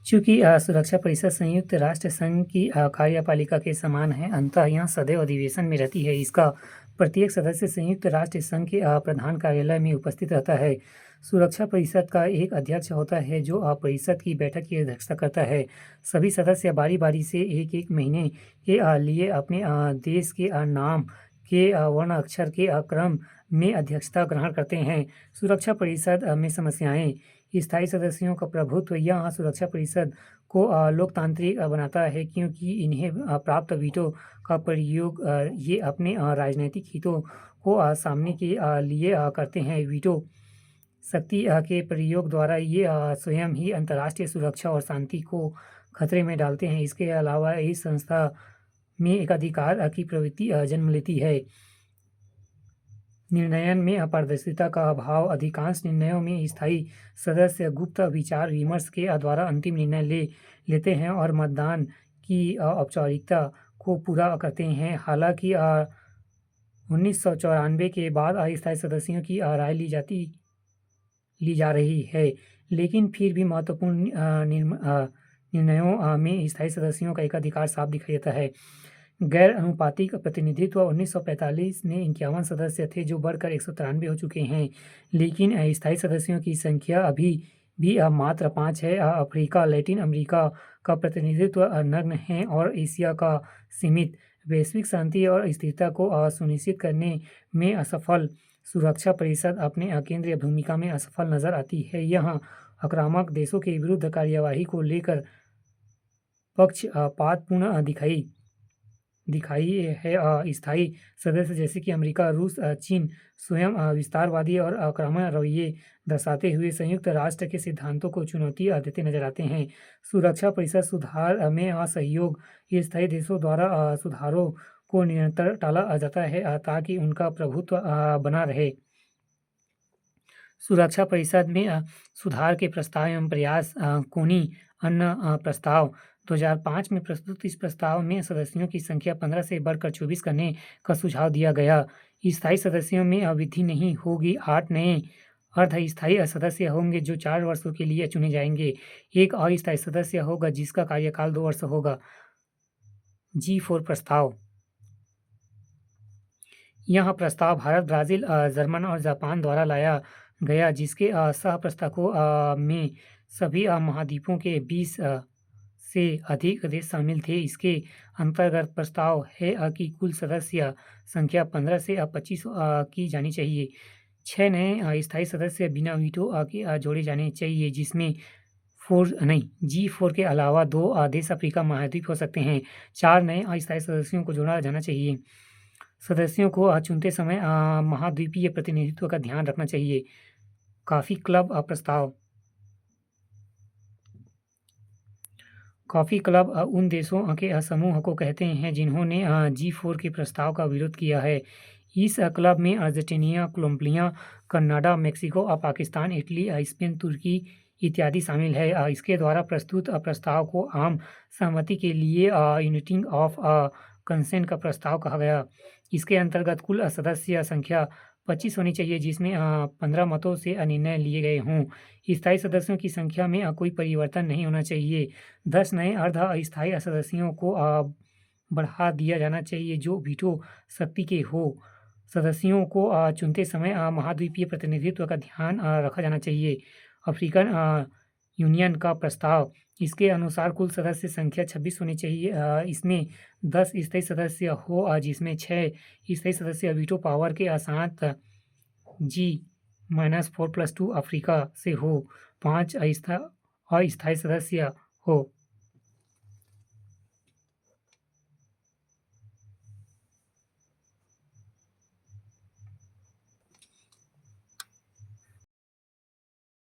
चूँकि सुरक्षा परिषद संयुक्त राष्ट्र संघ की कार्यपालिका के समान है, अतः यह सदैव अधिवेशन में रहती है। इसका प्रत्येक सदस्य संयुक्त राष्ट्र संघ के प्रधान कार्यालय में उपस्थित रहता है। सुरक्षा परिषद का एक अध्यक्ष होता है जो परिषद की बैठक की अध्यक्षता करता है। सभी सदस्य बारी-बारी से एक-एक महीने के लिए अपने देश के नाम के वर्ण अक्षर के क्रम में अध्यक्षता ग्रहण करते हैं। सुरक्षा परिषद में समस्याएँ। स्थायी सदस्यों का प्रभुत्व। यह सुरक्षा परिषद को लोकतांत्रिक बनाता है क्योंकि इन्हें प्राप्त वीटो का प्रयोग ये अपने राजनीतिक हितों को सामने के लिए करते हैं। वीटो शक्ति के प्रयोग द्वारा ये स्वयं ही अंतर्राष्ट्रीय सुरक्षा और शांति को खतरे में डालते हैं। इसके अलावा इस संस्था में एकाधिकार की प्रवृत्ति जन्म लेती है। निर्णयन में अपारदर्शिता का अभाव। अधिकांश निर्णयों में स्थायी सदस्य गुप्त विचार विमर्श के द्वारा अंतिम निर्णय लेते हैं और मतदान की औपचारिकता को पूरा करते हैं। हालांकि 1994 के बाद अस्थायी सदस्यों की राय ली जा रही है, लेकिन फिर भी महत्वपूर्ण निर्णयों में स्थायी सदस्यों का एकाधिकार साफ दिखाई देता है। गैर अनुपातिक प्रतिनिधित्व। 1945 में 51 सदस्य थे जो बढ़कर 193 हो चुके हैं, लेकिन स्थायी सदस्यों की संख्या अभी भी मात्र 5 है। अफ्रीका, लैटिन अमेरिका का प्रतिनिधित्व नगण्य है और एशिया का सीमित। वैश्विक शांति और स्थिरता को सुनिश्चित करने में असफल। सुरक्षा परिषद अपने केंद्रीय भूमिका में असफल नजर आती है। यह आक्रामक देशों के विरुद्ध कार्यवाही को लेकर पक्षपातपूर्ण दिखाई है। स्थायी सदस्य जैसे कि अमेरिका, रूस, चीन स्वयं विस्तारवादी और आक्रामक रवैये दर्शाते हुए संयुक्त राष्ट्र के सिद्धांतों को चुनौती देते नजर आते हैं। सुरक्षा परिषद सुधार में असहयोग। स्थायी देशों द्वारा सुधारों को निरंतर टाला जाता है ताकि उनका प्रभुत्व बना रहे। सुरक्षा परिषद में सुधार के प्रस्ताव एवं प्रयास। कोनी अन्य प्रस्ताव 2005 में प्रस्तुत इस प्रस्ताव में सदस्यों की संख्या 15 से बढ़कर 24 करने का सुझाव दिया गया। स्थायी सदस्यों में वृद्धि नहीं होगी। 8 नए अर्ध-स्थायी सदस्य होंगे जो 4 वर्षों के लिए चुने जाएंगे। एक अस्थायी सदस्य होगा जिसका कार्यकाल 2 वर्ष होगा। G4 प्रस्ताव। यह प्रस्ताव भारत, ब्राज़ील, जर्मन और जापान द्वारा लाया गया, जिसके सह प्रस्तावकों में सभी महाद्वीपों के 20 से अधिक देश शामिल थे। इसके अंतर्गत प्रस्ताव है कि कुल सदस्य संख्या 15 से 25 की जानी चाहिए। 6 नए स्थायी सदस्य बिना वीटो के जोड़े जाने चाहिए, जिसमें G4 के अलावा 2 देश अफ्रीका महाद्वीप हो सकते हैं। 4 नए अस्थायी सदस्यों को जोड़ा जाना चाहिए। सदस्यों को चुनते समय महाद्वीपीय प्रतिनिधित्व का ध्यान रखना चाहिए। कॉफ़ी क्लब प्रस्ताव। कॉफ़ी क्लब उन देशों के समूह को कहते हैं जिन्होंने G4 के प्रस्ताव का विरोध किया है। इस क्लब में Argentina, Colombia, Canada, Mexico, Pakistan, Italy, Spain, तुर्की इत्यादि शामिल है। इसके द्वारा प्रस्तुत प्रस्ताव को आम सहमति के लिए यूनिटी ऑफ कंसेंट का प्रस्ताव कहा गया। इसके अंतर्गत कुल सदस्य संख्या 25 होनी चाहिए, जिसमें 15 मतों से निर्णय लिए गए हों। स्थायी सदस्यों की संख्या में कोई परिवर्तन नहीं होना चाहिए। 10 नए अर्ध-स्थायी सदस्यों को बढ़ा दिया जाना चाहिए जो वीटो शक्ति के हो। सदस्यों को चुनते समय महाद्वीपीय प्रतिनिधित्व का ध्यान रखा जाना चाहिए। अफ्रीकन यूनियन का प्रस्ताव। इसके अनुसार कुल सदस्य संख्या 26 होनी चाहिए। इसमें 10 स्थायी सदस्य हो, जिसमें 6 स्थायी सदस्य वीटो पावर के साथ G-4+2 अफ्रीका से हो। 5 अस्थायी सदस्य हो।